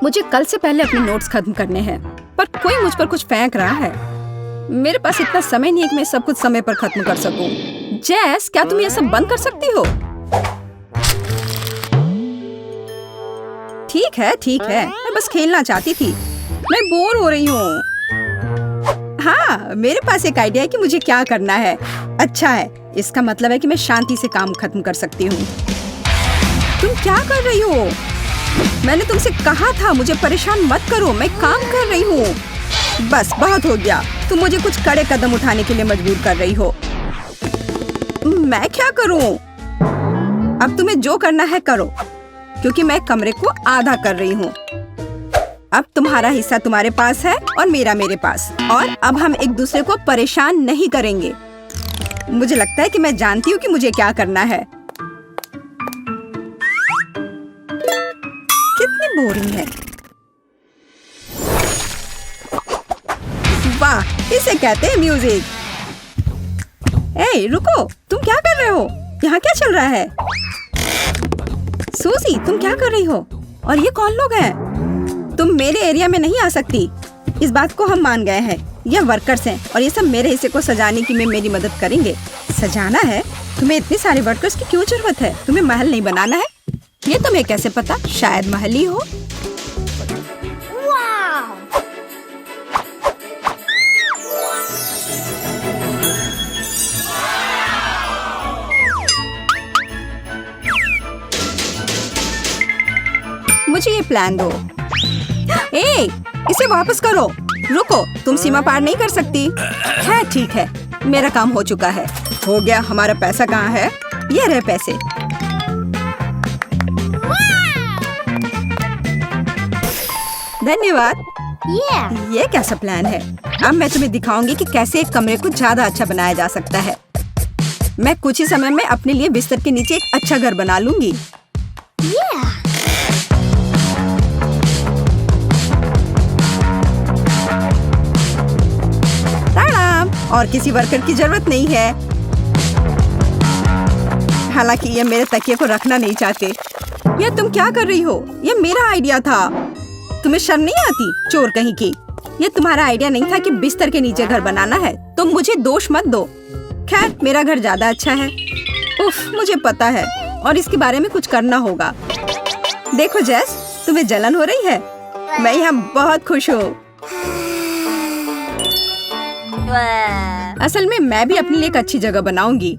मुझे कल से पहले अपने नोट्स खत्म करने हैं, पर कोई मुझ पर कुछ फेंक रहा है। मेरे पास इतना समय नहीं है कि मैं सब कुछ समय पर खत्म कर सकूं। जैस, क्या तुम ये सब बंद कर सकती हो? ठीक है, मैं बस खेलना चाहती थी। मैं बोर हो रही हूँ। हाँ, मेरे पास एक आइडिया है कि मुझे क्या करना है। अच्छा है, इसका मतलब है कि मैं शांति से काम खत्म कर सकती हूँ। तुम क्या कर रही हो? मैंने तुमसे कहा था मुझे परेशान मत करो, मैं काम कर रही हूँ। बस बहुत हो गया, तुम मुझे कुछ कड़े कदम उठाने के लिए मजबूर कर रही हो। मैं क्या करूँ? अब तुम्हें जो करना है करो, क्योंकि मैं कमरे को आधा कर रही हूँ। अब तुम्हारा हिस्सा तुम्हारे पास है और मेरा मेरे पास, और अब हम एक दूसरे को परेशान नहीं करेंगे। मुझे लगता है कि मैं जानती हूँ कि मुझे क्या करना है। कितनी बोरिंग है। वाह, इसे कहते हैं म्यूजिक। ए, रुको, तुम क्या कर रहे हो? यहाँ क्या चल रहा है? सूजी, तुम क्या कर रही हो? और ये कौन लोग हैं? तुम मेरे एरिया में नहीं आ सकती। इस बात को हम मान गए हैं। ये वर्कर्स हैं और ये सब मेरे हिस्से को सजाने की में मेरी मदद करेंगे। सजाना है? तुम्हें इतने सारे वर्कर्स की क्यों जरूरत है? तुम्हें महल नहीं बनाना है? ये तुम्हें कैसे पता? शायद महल ही हो। मुझे ये प्लान दो। ए, इसे वापस करो। रुको, तुम सीमा पार नहीं कर सकती। है, ठीक है, मेरा काम हो चुका है। हो गया। हमारा पैसा कहाँ है? ये रहे पैसे। धन्यवाद। ये कैसा प्लान है? अब मैं तुम्हें दिखाऊंगी कि कैसे एक कमरे को ज्यादा अच्छा बनाया जा सकता है। मैं कुछ ही समय में अपने लिए बिस्तर के नीचे एक अच्छा घर बना लूंगी। और किसी वर्कर की जरूरत नहीं है। हालांकि ये मेरे तकिए को रखना नहीं चाहते। ये तुम क्या कर रही हो? ये मेरा आइडिया था। तुम्हें शर्म नहीं आती? चोर कहीं की। ये तुम्हारा आइडिया नहीं था कि बिस्तर के नीचे घर बनाना है। तुम मुझे दोष मत दो। खैर, मेरा घर ज्यादा अच्छा है। उफ, मुझे पता है और इसके बारे में कुछ करना होगा। देखो जैस, तुम्हें जलन हो रही है? मैं यहाँ बहुत खुश हूँ। असल में मैं भी अपने लिए एक अच्छी जगह बनाऊंगी।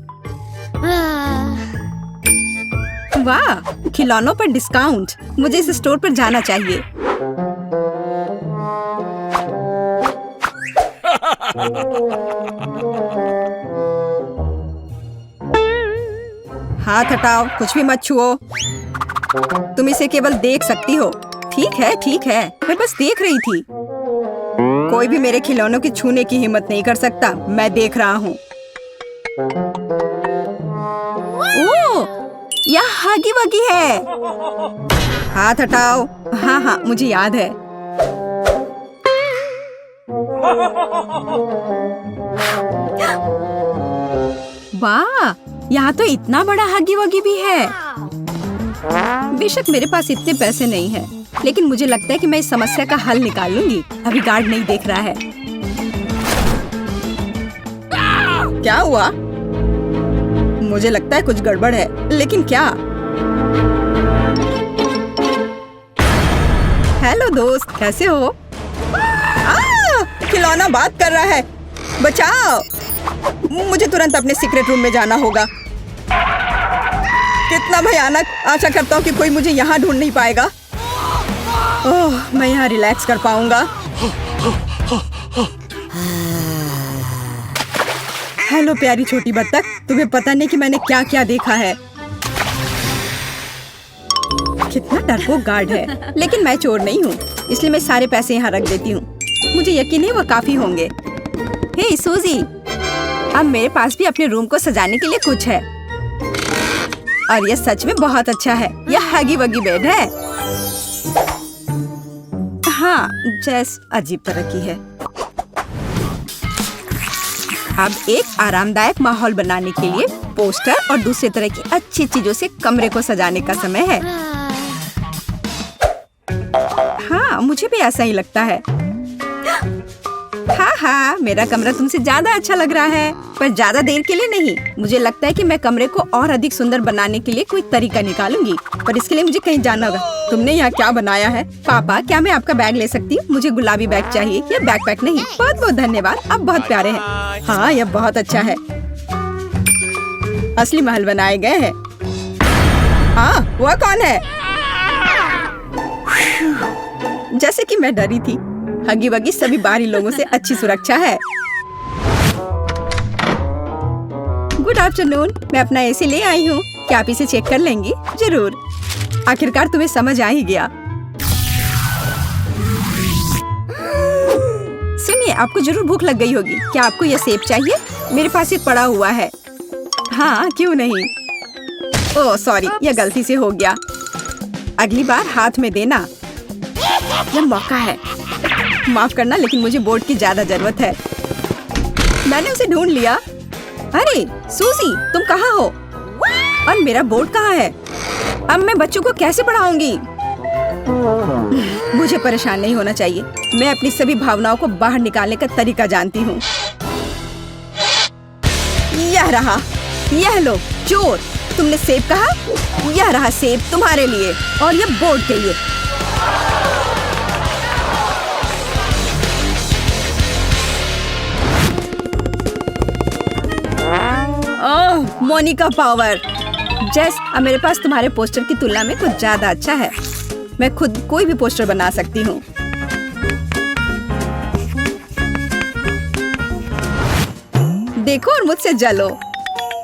वाह, खिलौनों पर डिस्काउंट। मुझे इस स्टोर पर जाना चाहिए। हाथ हटाओ, कुछ भी मत छुओ। तुम इसे केवल देख सकती हो। ठीक है, मैं बस देख रही थी। कोई भी मेरे खिलौनों की छूने की हिम्मत नहीं कर सकता। मैं देख रहा हूँ। ओह, यह हगी वगी है। हाथ हटाओ। हाँ, मुझे याद है। वाह, यहाँ तो इतना बड़ा हगी वगी भी है। बेशक मेरे पास इतने पैसे नहीं हैं, लेकिन मुझे लगता है कि मैं इस समस्या का हल निकाल लूंगी। अभी गार्ड नहीं देख रहा है। क्या हुआ? मुझे लगता है कुछ गड़बड़ है, लेकिन क्या? हेलो दोस्त, कैसे हो? खिलौना बात कर रहा है। बचाओ! मुझे तुरंत अपने सीक्रेट रूम में जाना होगा। कितना भयानक! आशा करता हूँ कि कोई मुझे यहाँ ढूंढ नहीं पाएगा। ओह, मैं यहाँ रिलैक्स कर पाऊंगा। हेलो प्यारी छोटी बत्तख, तुम्हें पता नहीं कि मैंने क्या क्या देखा है। कितना डरपोक गार्ड है, लेकिन मैं चोर नहीं हूँ, इसलिए मैं सारे पैसे यहाँ रख देती हूँ। मुझे यकीन है वो काफी होंगे। हे सूजी, अब मेरे पास भी अपने रूम को सजाने के लिए कुछ है, और यह सच में बहुत अच्छा है। यह हगी वगी बेड है। हाँ, जैस अजीब तरह की है। अब एक आरामदायक माहौल बनाने के लिए पोस्टर और दूसरे तरह की अच्छी चीजों से कमरे को सजाने का समय है। हाँ, हाँ, मुझे भी ऐसा ही लगता है। हाँ हाँ, मेरा कमरा तुमसे ज्यादा अच्छा लग रहा है, पर ज्यादा देर के लिए नहीं। मुझे लगता है कि मैं कमरे को और अधिक सुंदर बनाने के लिए कोई तरीका निकालूंगी, पर इसके लिए मुझे कहीं जाना होगा। तुमने यहाँ क्या बनाया है? पापा, क्या मैं आपका बैग ले सकती हूँ? मुझे गुलाबी बैग चाहिए, यह बैकपैक नहीं। बहुत बहुत धन्यवाद, आप बहुत प्यारे हैं। हाँ, यह बहुत अच्छा है। असली महल बनाए गए हैं। हाँ, वह कौन है? जैसे कि मैं डरी थी, हगी वगी सभी बाहरी लोगों से अच्छी सुरक्षा है। गुड आफ्टरनून, मैं अपना एसी ले आई हूँ। क्या आप इसे चेक कर लेंगी? जरूर। आखिरकार तुम्हें समझ आ ही गया। सुनिए, आपको जरूर भूख लग गई होगी। क्या आपको यह सेब चाहिए? मेरे पास एक पड़ा हुआ है। हाँ, क्यों नहीं। ओह सॉरी, यह गलती से हो गया। अगली बार हाथ में देना। यह मौका है। माफ करना, लेकिन मुझे बोर्ड की ज्यादा जरूरत है। मैंने उसे ढूंढ लिया। अरे सूजी, तुम कहाँ हो? और मेरा बोर्ड कहाँ है? अब मैं बच्चों को कैसे पढ़ाऊंगी? मुझे परेशान नहीं होना चाहिए। मैं अपनी सभी भावनाओं को बाहर निकालने का तरीका जानती हूँ। यह रहा। यह लो चोर, तुमने सेब कहा? यह रहा सेब तुम्हारे लिए और यह बोर्ड के लिए। ओह, मोनिका पावर। जेस, अब मेरे पास तुम्हारे पोस्टर की तुलना में कुछ ज्यादा अच्छा है। मैं खुद कोई भी पोस्टर बना सकती हूँ। देखो और मुझसे जलो।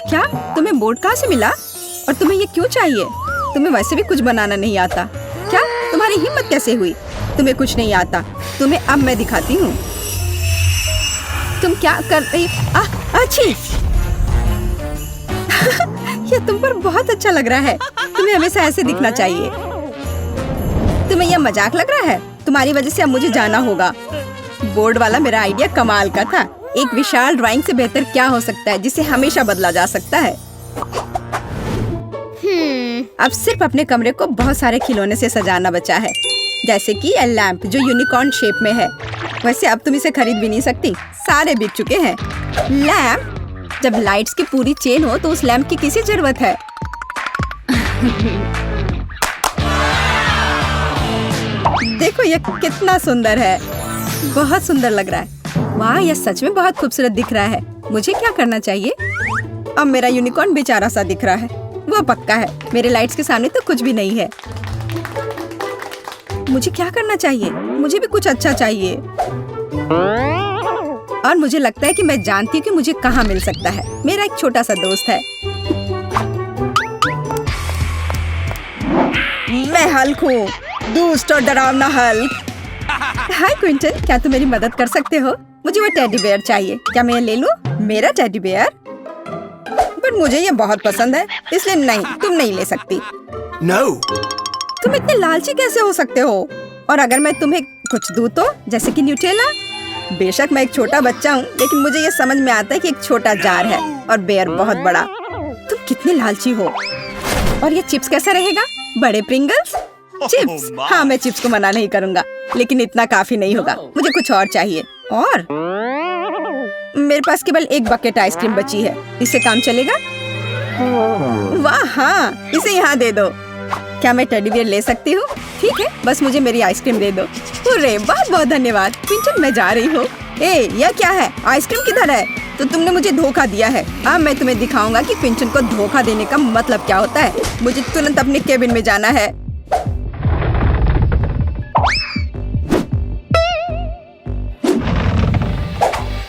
क्या तुम्हें बोर्ड कहाँ से मिला? और तुम्हें ये क्यों चाहिए? तुम्हें वैसे भी कुछ बनाना नहीं आता। क्या तुम्हारी हिम्मत कैसे हुई? तुम्हें कुछ नहीं आता। तुम्हें अब मैं दिखाती हूँ। तुम क्या कर रही? अच्छी। यह तुम पर बहुत अच्छा लग रहा है। तुम्हें हमेशा ऐसे दिखना चाहिए। तुम्हें यह मजाक लग रहा है? तुम्हारी वजह से अब मुझे जाना होगा। बोर्ड वाला मेरा आइडिया कमाल का था। एक विशाल ड्राइंग से बेहतर क्या हो सकता है जिसे हमेशा बदला जा सकता है। अब सिर्फ अपने कमरे को बहुत सारे खिलौने से सजाना बचा है, जैसे कि यह लैंप जो यूनिकॉर्न शेप में है। वैसे अब तुम इसे खरीद भी नहीं सकती, सारे बिक चुके हैं। लैंप? जब लाइट्स की पूरी चेन हो तो उस लैंप की किसी जरूरत है? देखो यह कितना सुंदर है। बहुत सुंदर लग रहा है। वाह, यह सच में बहुत खूबसूरत दिख रहा है। मुझे क्या करना चाहिए? अब मेरा यूनिकॉर्न बेचारा सा दिख रहा है। वो पक्का है, मेरे लाइट्स के सामने तो कुछ भी नहीं है। मुझे क्या करना चाहिए? मुझे भी कुछ अच्छा चाहिए। और मुझे लगता है कि मैं जानती हूँ कि मुझे कहाँ मिल सकता है। मेरा एक छोटा सा दोस्त है। मैं हल्क हूँ, दुष्ट और डरावना हल्क। हाय क्विंटन, क्या तुम मेरी मदद कर सकते हो? मुझे वो टेडी बेयर चाहिए। क्या मैं ये ले लूं? मेरा टेडी बेयर? पर मुझे ये बहुत पसंद है, इसलिए नहीं, तुम नहीं ले सकती। No. तुम इतने लालची कैसे हो सकते हो? और अगर मैं तुम्हें कुछ दूं तो, जैसे कि न्यूटेला? बेशक मैं एक छोटा बच्चा हूँ, लेकिन मुझे ये समझ में आता है कि एक छोटा जार है और बेयर बहुत बड़ा। तुम कितने लालची हो। और ये चिप्स कैसा रहेगा? बड़े प्रिंगल्स? चिप्स? हाँ, मैं चिप्स को मना नहीं करूँगा, लेकिन इतना काफी नहीं होगा। मुझे कुछ और चाहिए। और मेरे पास केवल एक बकेट आइसक्रीम बची है। इससे काम चलेगा? वाह हाँ, इसे यहाँ दे दो। क्या मैं टेडी बियर ले सकती हूँ? ठीक है, बस मुझे मेरी आइसक्रीम दे दो। हुर्रे, बहुत बहुत धन्यवाद। क्विंटन, मैं जा रही हूँ। ए, यह क्या है? आइसक्रीम किधर है? तो तुमने मुझे धोखा दिया है। अब मैं तुम्हें दिखाऊंगा कि क्विंटन को धोखा देने का मतलब क्या होता है। मुझे तुरंत अपने केबिन में जाना है।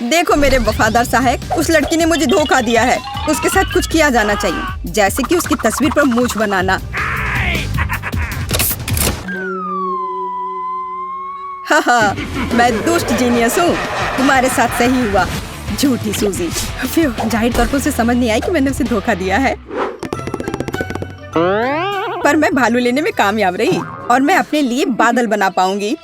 देखो मेरे वफादार सहायक, उस लड़की ने मुझे धोखा दिया है। उसके साथ कुछ किया जाना चाहिए, जैसे कि उसकी तस्वीर पर मूंछ बनाना। हाँ, मैं दुष्ट जीनियस हूँ। तुम्हारे साथ सही हुआ, झूठी सूजी। जाहिर तौर पर उसे समझ नहीं आई कि मैंने उसे धोखा दिया है। पर मैं भालू लेने में कामयाब रही और मैं अपने लिए बादल बना पाऊंगी।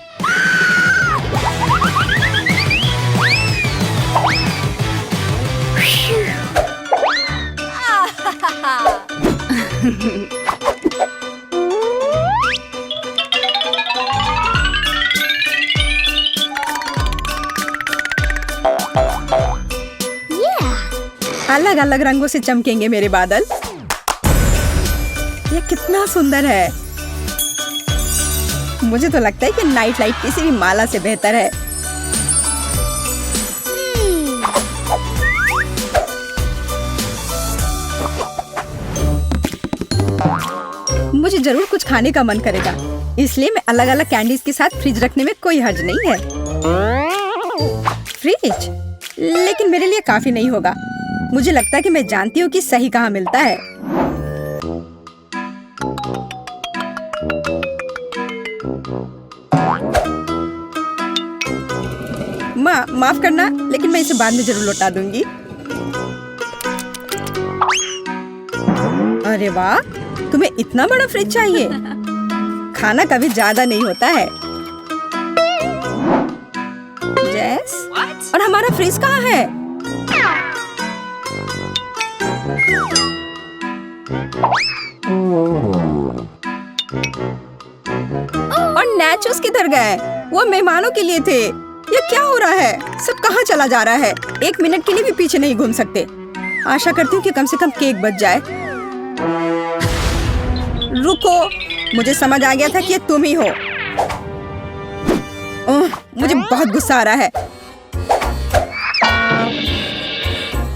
अलग अलग रंगों से चमकेंगे मेरे बादल। ये कितना सुंदर है। मुझे तो लगता है कि नाइट लाइट किसी भी माला से बेहतर है। मुझे जरूर कुछ खाने का मन करेगा, इसलिए मैं अलग अलग कैंडीज के साथ फ्रिज रखने में कोई हर्ज नहीं है। फ्रिज? लेकिन मेरे लिए काफी नहीं होगा। मुझे लगता है कि मैं जानती हूँ कि सही कहाँ मिलता है। माफ करना, लेकिन मैं इसे बाद में जरूर लौटा दूंगी। अरे वाह, तुम्हें इतना बड़ा फ्रिज चाहिए? खाना कभी ज्यादा नहीं होता है। जेस, और हमारा फ्रिज कहाँ है? और नाचोस किधर गए? वो मेहमानों के लिए थे। ये क्या हो रहा है? सब कहाँ चला जा रहा है? एक मिनट के लिए भी पीछे नहीं घूम सकते। आशा करती हूँ कि कम से कम केक बच जाए। रुको, मुझे समझ आ गया था कि ये तुम ही हो। मुझे बहुत गुस्सा आ रहा है।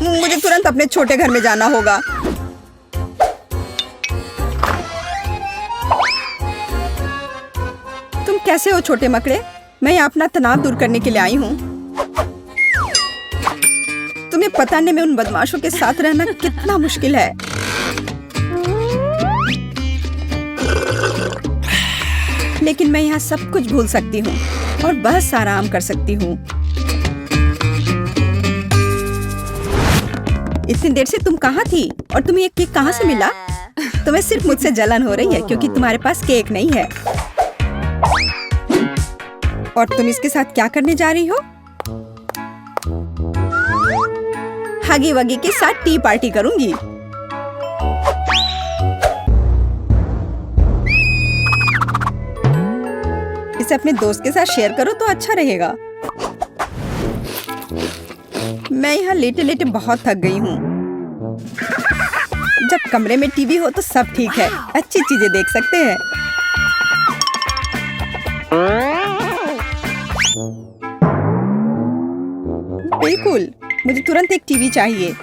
मुझे तुरंत अपने छोटे घर में जाना होगा। तुम कैसे हो छोटे मकड़े? मैं यहाँ अपना तनाव दूर करने के लिए आई हूँ। तुम्हें पता नहीं मैं उन बदमाशों के साथ रहना कितना मुश्किल है। लेकिन मैं यहाँ सब कुछ भूल सकती हूँ और बस आराम कर सकती हूँ। इतनी देर से तुम कहाँ थी? और तुम्हें ये केक कहाँ से मिला? तुम्हें सिर्फ मुझसे जलन हो रही है क्योंकि तुम्हारे पास केक नहीं है। और तुम इसके साथ क्या करने जा रही हो? हगी वगी के साथ टी पार्टी करूंगी। इसे अपने दोस्त के साथ शेयर करो तो अच्छा रहेगा। मैं यहाँ लेटे लेटे बहुत थक गई हूँ। जब कमरे में टीवी हो तो सब ठीक है, अच्छी चीजें देख सकते हैं। बिल्कुल, मुझे तुरंत एक टीवी चाहिए।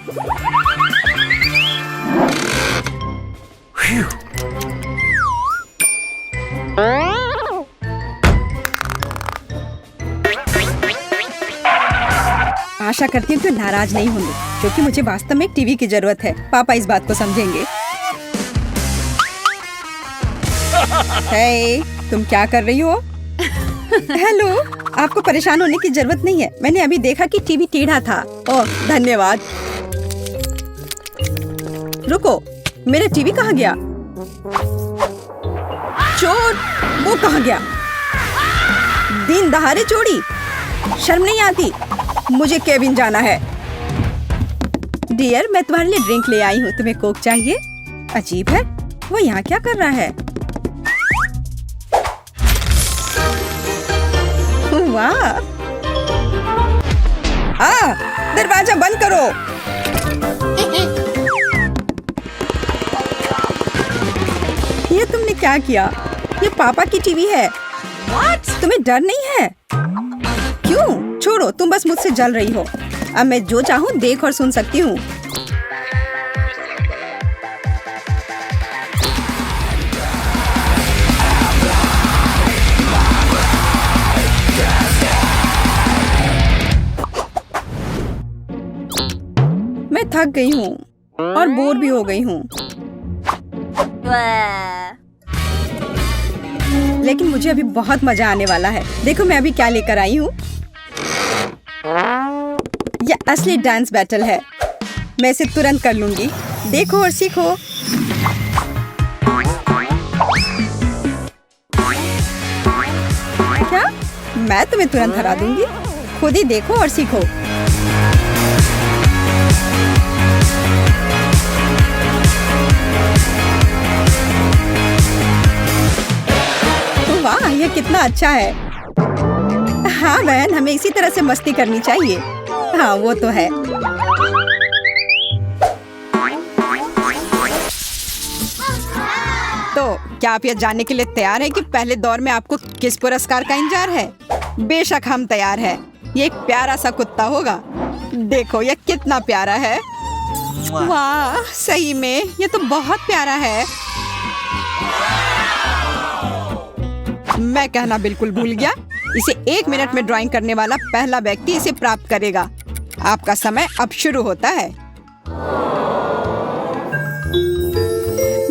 आशा करती हूँ कि नाराज नहीं होंगे क्योंकि मुझे वास्तव में एक टीवी की जरूरत है। पापा इस बात को समझेंगे। हे, तुम क्या कर रही हो? हेलो, आपको परेशान होने की जरूरत नहीं है। मैंने अभी देखा कि टीवी टेढ़ा था। ओह, धन्यवाद। रुको, मेरा टीवी कहाँ गया? चोर! वो कहाँ गया? दिन दहाड़े चोरी! शर्म नहीं आती? मुझे केबिन जाना है। डियर, मैं तुम्हारे लिए ड्रिंक ले आई हूँ। तुम्हें कोक चाहिए? अजीब है, वो यहाँ क्या कर रहा है? वाह! दरवाजा बंद करो। ये तुमने क्या किया? ये पापा की टीवी है। तुम्हें डर नहीं है? क्यों? छोड़ो, तुम बस मुझसे जल रही हो। अब मैं जो चाहूँ देख और सुन सकती हूँ। मैं थक गई हूँ और बोर भी हो गई हूँ। लेकिन मुझे अभी बहुत मजा आने वाला है। देखो मैं अभी क्या लेकर आई हूँ। यह असली डांस बैटल है। मैं इसे तुरंत कर लूंगी। देखो और सीखो। क्या? मैं तुम्हें तुरंत हरा दूंगी। खुद ही देखो और सीखो। वाह, ये कितना अच्छा है। हाँ बहन, हमें इसी तरह से मस्ती करनी चाहिए। हाँ वो तो है। तो क्या आप यह जानने के लिए तैयार हैं कि पहले दौर में आपको किस पुरस्कार का इंतजार है? बेशक हम तैयार हैं। ये एक प्यारा सा कुत्ता होगा। देखो यह कितना प्यारा है। वाह, सही में ये तो बहुत प्यारा है। मैं कहना बिल्कुल भूल गया। इसे 1 मिनट में ड्राइंग करने वाला पहला व्यक्ति इसे प्राप्त करेगा। आपका समय अब शुरू होता है।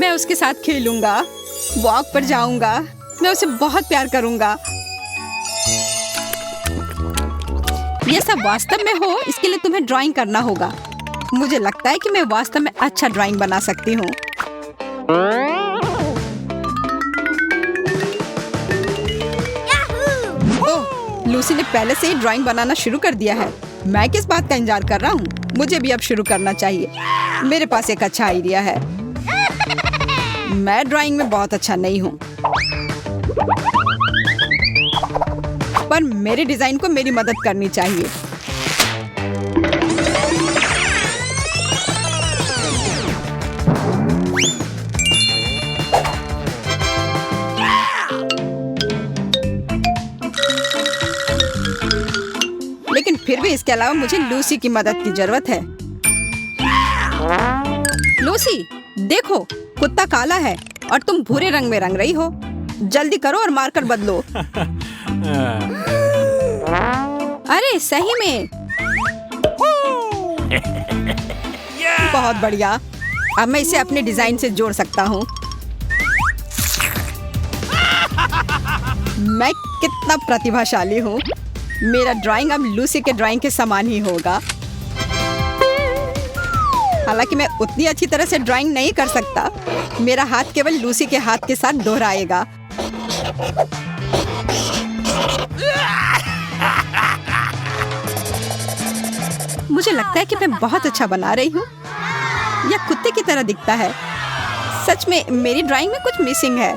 मैं उसके साथ खेलूंगा, वॉक पर जाऊंगा, मैं उसे बहुत प्यार करूंगा। ये सब वास्तव में हो, इसके लिए तुम्हें ड्राइंग करना होगा। मुझे लगता है कि मैं वास्तव में अच्छा ड्राइंग बना सकती हूँ। ओह, लूसी ने पहले से ही ड्राइंग बनाना शुरू कर दिया है। मैं किस बात का इंतजार कर रहा हूँ? मुझे भी अब शुरू करना चाहिए। मेरे पास एक अच्छा आइडिया है। मैं ड्राइंग में बहुत अच्छा नहीं हूँ, पर मेरे डिजाइन को मेरी मदद करनी चाहिए। लेकिन फिर भी इसके अलावा मुझे लूसी की मदद की जरूरत है। लूसी, देखो कुत्ता काला है और तुम भूरे रंग में रंग रही हो। जल्दी करो और मार्कर बदलो। अरे सही में। बहुत बढ़िया। अब मैं इसे अपने डिजाइन से जोड़ सकता हूँ। मैं कितना प्रतिभाशाली हूँ। मेरा ड्राइंग अब लूसी के ड्राइंग के समान ही होगा। हालांकि मैं उतनी अच्छी तरह से ड्राइंग नहीं कर सकता। मेरा हाथ केवल लूसी के हाथ के साथ दोहराएगा। मुझे लगता है कि मैं बहुत अच्छा बना रही हूँ। यह कुत्ते की तरह दिखता है। सच में मेरी ड्राइंग में कुछ मिसिंग है।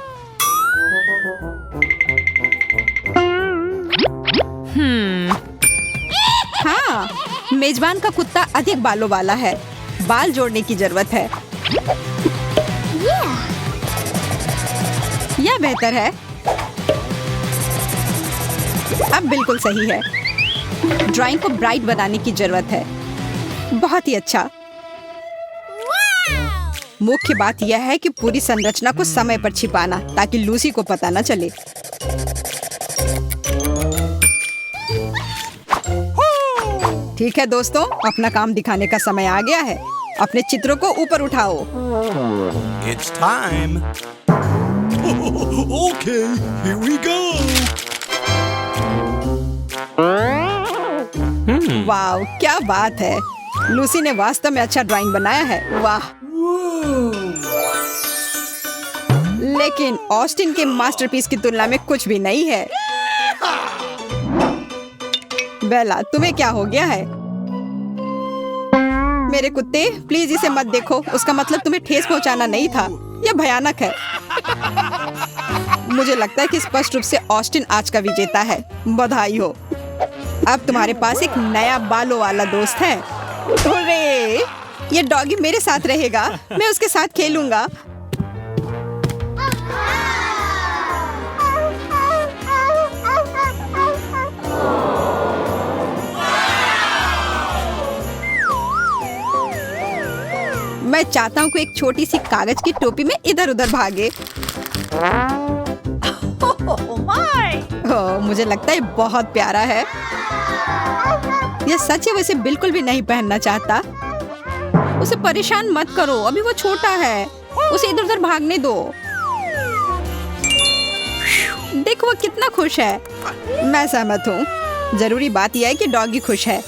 हाँ, मेजबान का कुत्ता अधिक बालों वाला है। बाल जोड़ने की जरूरत है। यह बेहतर है। अब बिल्कुल सही है। ड्राइंग को ब्राइट बनाने की जरूरत है। बहुत ही अच्छा। मुख्य बात यह है कि पूरी संरचना को समय पर छिपाना, ताकि लूसी को पता न चले। ठीक है दोस्तों, अपना काम दिखाने का समय आ गया है। अपने चित्रों को ऊपर उठाओ। It's time. Okay, here we go. वाह, क्या बात है। लूसी ने वास्तव में अच्छा ड्राइंग बनाया है। वाह। लेकिन ऑस्टिन के मास्टरपीस की तुलना में कुछ भी नहीं है। बेला, तुम्हें क्या हो गया है? मेरे कुत्ते, प्लीज इसे मत देखो। उसका मतलब तुम्हें ठेस पहुंचाना नहीं था। यह भयानक है। मुझे लगता है कि स्पष्ट रूप से ऑस्टिन आज का विजेता है। बधाई हो। अब तुम्हारे पास एक नया बालों वाला दोस्त है। हुर्रे! ये डॉगी मेरे साथ रहेगा। मैं उसके साथ खेलूंगा। मैं चाहता हूँ कि एक छोटी सी कागज की टोपी में इधर उधर भागे। मुझे लगता है बहुत प्यारा है। यह सच है, वैसे बिल्कुल भी नहीं पहनना चाहता। उसे परेशान मत करो, अभी वो छोटा है। उसे इधर उधर भागने दो। देखो वो कितना खुश है। मैं सहमत हूँ। जरूरी बात यह है कि डॉगी खुश है।